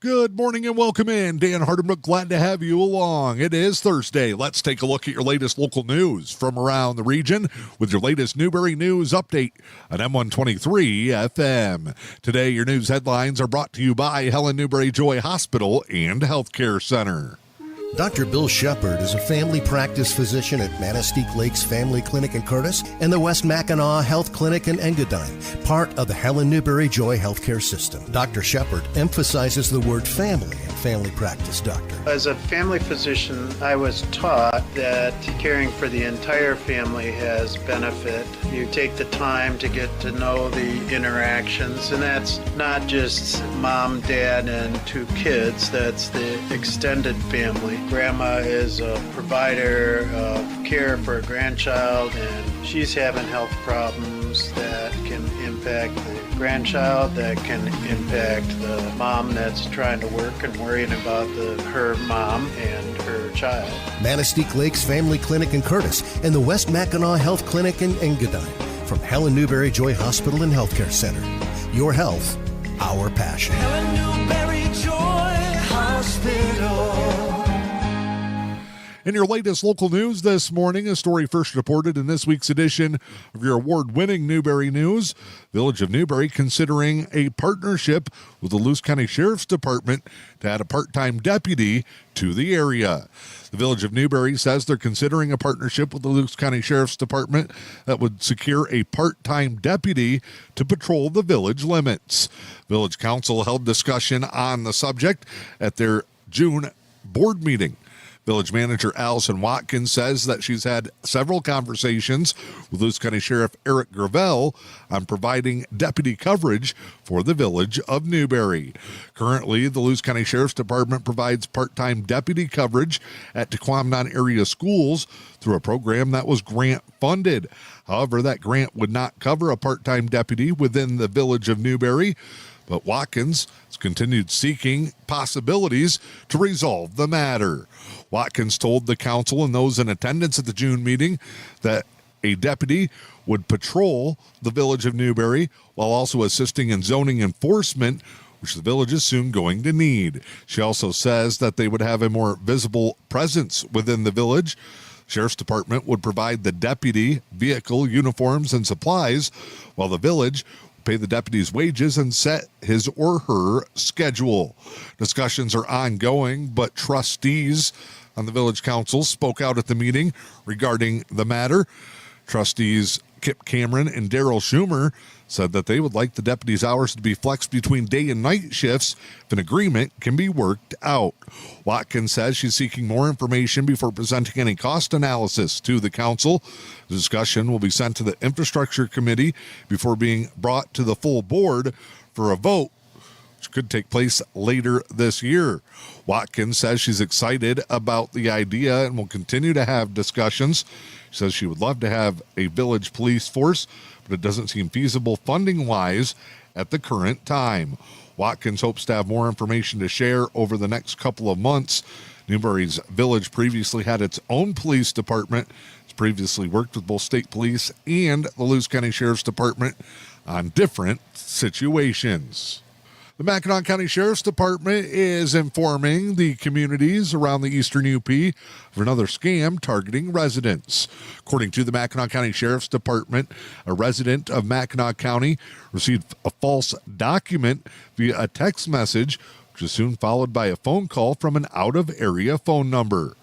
Good morning and welcome in. Dan Hardenbrook, glad to have you along. It is Thursday. Let's take a look at your latest local news from around the region with your latest Newberry News Update on M123 FM. Today, your news headlines are brought to you by Helen Newberry Joy Hospital and Healthcare Center. Dr. Bill Shepard is a family practice physician at Mackinac Lakes Family Clinic in Curtis and the West Mackinac Health Clinic in Engadine, part of the Helen Newberry Joy Healthcare System. Dr. Shepard emphasizes the word family in family practice doctor. As a family physician, I was taught that caring for the entire family has benefit. You take the time to get to know the interactions, and that's not just mom, dad, and two kids. That's the extended family. Grandma is a provider of care for a grandchild, and she's having health problems that can impact the grandchild, that can impact the mom that's trying to work and worrying about her mom and her child. Mackinac Lakes Family Clinic in Curtis and the West Mackinac Health Clinic in Engadine. From Helen Newberry Joy Hospital and Healthcare Center. Your health, our passion. Helen Newberry Joy Hospital. In your latest local news this morning, a story first reported in this week's edition of your award-winning Newberry News. Village of Newberry considering a partnership with the Luce County Sheriff's Department to add a part-time deputy to the area. The Village of Newberry says they're considering a partnership with the Luce County Sheriff's Department that would secure a part-time deputy to patrol the village limits. Village Council held discussion on the subject at their June board meeting. Village Manager Allison Watkins says that she's had several conversations with Luce County Sheriff Eric Gravel on providing deputy coverage for the Village of Newberry. Currently, the Luce County Sheriff's Department provides part-time deputy coverage at Tequamanon area schools through a program that was grant-funded. However, that grant would not cover a part-time deputy within the Village of Newberry, but Watkins has continued seeking possibilities to resolve the matter. Watkins told the council and those in attendance at the June meeting that a deputy would patrol the Village of Newberry while also assisting in zoning enforcement, which the village is soon going to need. She also says that they would have a more visible presence within the village. Sheriff's Department would provide the deputy vehicle, uniforms, and supplies, while the village pay the deputy's wages and set his or her schedule. Discussions are ongoing, but trustees on the village council spoke out at the meeting regarding the matter. Trustees Kip Cameron and Daryl Schumer said that they would like the deputy's hours to be flexed between day and night shifts if an agreement can be worked out. Watkins says she's seeking more information before presenting any cost analysis to the council. The discussion will be sent to the infrastructure committee before being brought to the full board for a vote, which could take place later this year. Watkins says she's excited about the idea and will continue to have discussions. She says she would love to have a village police force, but it doesn't seem feasible funding-wise at the current time. Watkins hopes to have more information to share over the next couple of months. Newberry's village previously had its own police department. It's previously worked with both state police and the Luce County Sheriff's Department on different situations. The Mackinac County Sheriff's Department is informing the communities around the eastern UP of another scam targeting residents. According to the Mackinac County Sheriff's Department, a resident of Mackinac County received a false document via a text message, which was soon followed by a phone call from an out-of-area phone number.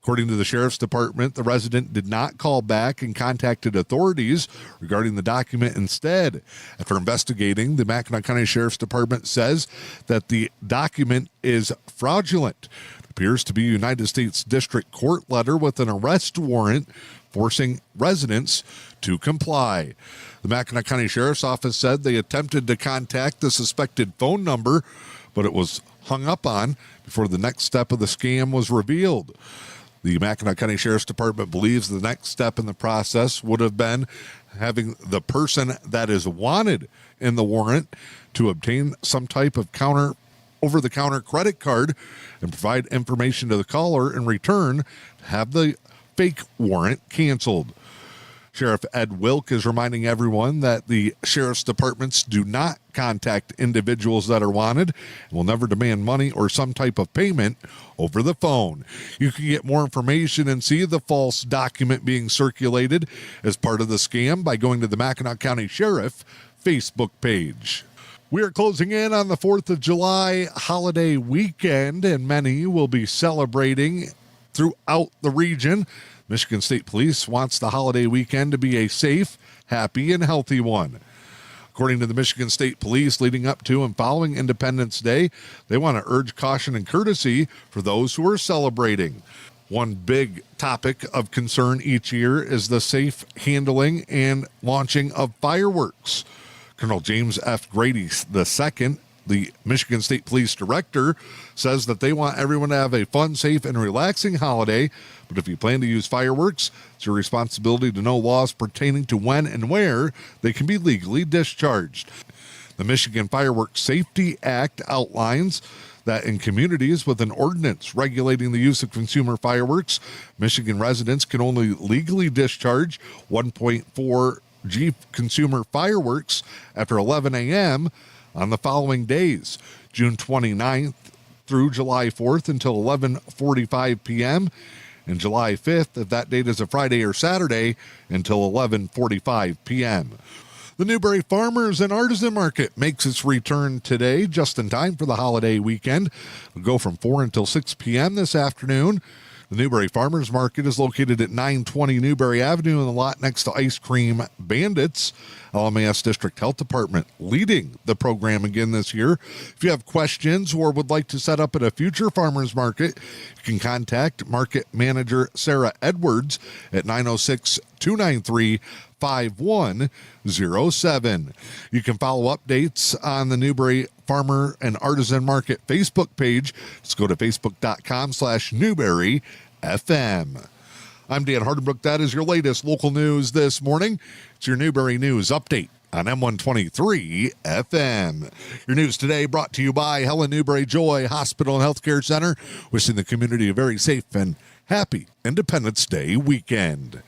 According to the Sheriff's Department, the resident did not call back and contacted authorities regarding the document instead. After investigating, the Mackinac County Sheriff's Department says that the document is fraudulent. It appears to be a United States District Court letter with an arrest warrant forcing residents to comply. The Mackinac County Sheriff's Office said they attempted to contact the suspected phone number, but it was hung up on before the next step of the scam was revealed. The Mackinac County Sheriff's Department believes the next step in the process would have been having the person that is wanted in the warrant to obtain some type of over-the-counter credit card and provide information to the caller in return to have the fake warrant canceled. Sheriff Ed Wilk is reminding everyone that the sheriff's departments do not contact individuals that are wanted and will never demand money or some type of payment over the phone. You can get more information and see the false document being circulated as part of the scam by going to the Mackinac County Sheriff Facebook page. We are closing in on the 4th of July holiday weekend, and many will be celebrating throughout the region. Michigan State Police wants the holiday weekend to be a safe, happy, and healthy one. According to the Michigan State Police, leading up to and following Independence Day, they want to urge caution and courtesy for those who are celebrating. One big topic of concern each year is the safe handling and launching of fireworks. Colonel James F. Grady II, the Michigan State Police Director, says that they want everyone to have a fun, safe, and relaxing holiday. But if you plan to use fireworks, it's your responsibility to know laws pertaining to when and where they can be legally discharged. The Michigan Fireworks Safety Act outlines that in communities with an ordinance regulating the use of consumer fireworks, Michigan residents can only legally discharge 1.4 G consumer fireworks after 11 a.m. on the following days, June 29th through July 4th until 11:45 p.m., and July 5th, if that date is a Friday or Saturday, until 11:45 p.m. The Newberry Farmers and Artisan Market makes its return today, just in time for the holiday weekend. It'll go from 4 until 6 p.m. this afternoon. The Newberry Farmers Market is located at 920 Newberry Avenue in the lot next to Ice Cream Bandits. LMAS District Health Department leading the program again this year. If you have questions or would like to set up at a future farmers market, you can contact Market Manager Sarah Edwards at 906-293-5107. You can follow updates on the Newberry Farmer and Artisan Market Facebook page. Just go to facebook.com/Newberry FM. I'm Dan Hardenbrook. That is your latest local news this morning. It's your Newberry News Update on M123 FM. Your news today brought to you by Helen Newberry Joy Hospital and Healthcare Center, wishing the community a very safe and happy Independence Day weekend.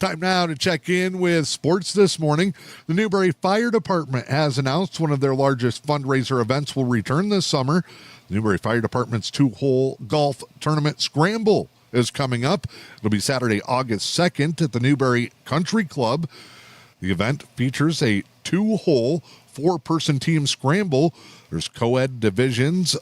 Time now to check in with sports this morning. The Newberry Fire Department has announced one of their largest fundraiser events will return this summer. The Newberry Fire Department's 2-hole golf tournament scramble is coming up. It'll be Saturday, August 2nd at the Newberry Country Club. The event features a 2-hole, 4-person team scramble. There's co-ed divisions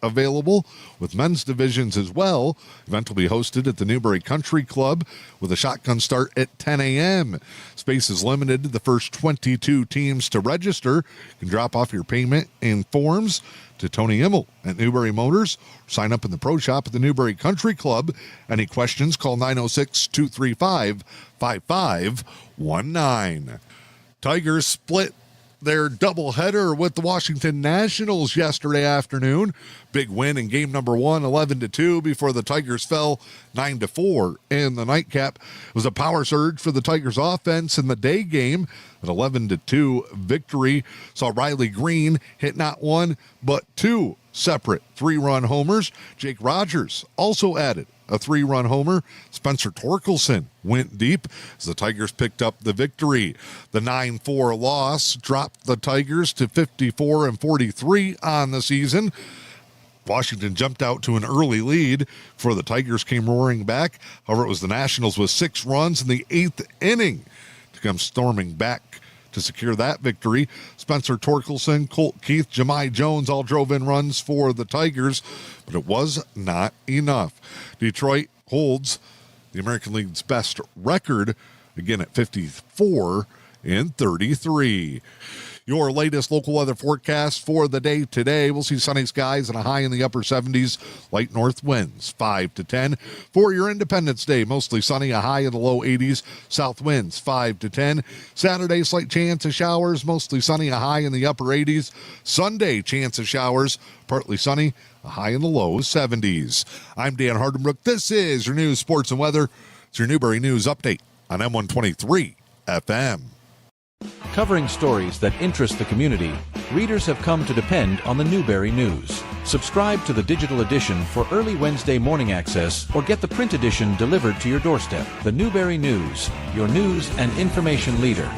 available with men's divisions as well. The event will be hosted at the Newberry Country Club with a shotgun start at 10 a.m. Space is limited to the first 22 teams to register. You can drop off your payment and forms to Tony Immel at Newberry Motors. Sign up in the pro shop at the Newberry Country Club. Any questions, call 906-235-5519. Tigers split their doubleheader with the Washington Nationals yesterday afternoon. Big win in game number 1, 11-2, before the Tigers fell 9-4 in the nightcap. It was a power surge for the Tigers offense in the day game. An 11-2 victory saw Riley Green hit not one, but 2 separate 3-run homers. Jake Rogers also added a 3-run homer. Spencer Torkelson went deep as the Tigers picked up the victory. The 9-4 loss dropped the Tigers to 54-43 on the season. Washington jumped out to an early lead before the Tigers came roaring back. However, it was the Nationals with 6 runs in the 8th inning to come storming back to secure that victory. Spencer Torkelson, Colt Keith, Jahmai Jones all drove in runs for the Tigers, but it was not enough. Detroit holds the American League's best record, again at 54-33. Your latest local weather forecast for the day today. We'll see sunny skies and a high in the upper 70s, light north winds 5 to 10. For your Independence Day, mostly sunny, a high in the low 80s, south winds 5 to 10. Saturday, slight chance of showers, mostly sunny, a high in the upper 80s. Sunday, chance of showers, partly sunny, a high in the low 70s. I'm Dan Hardenbrook. This is your news, sports, and weather. It's your Newberry News Update on M123 FM. Covering stories that interest the community, readers have come to depend on the Newberry News. Subscribe to the digital edition for early Wednesday morning access or get the print edition delivered to your doorstep. The Newberry News, your news and information leader.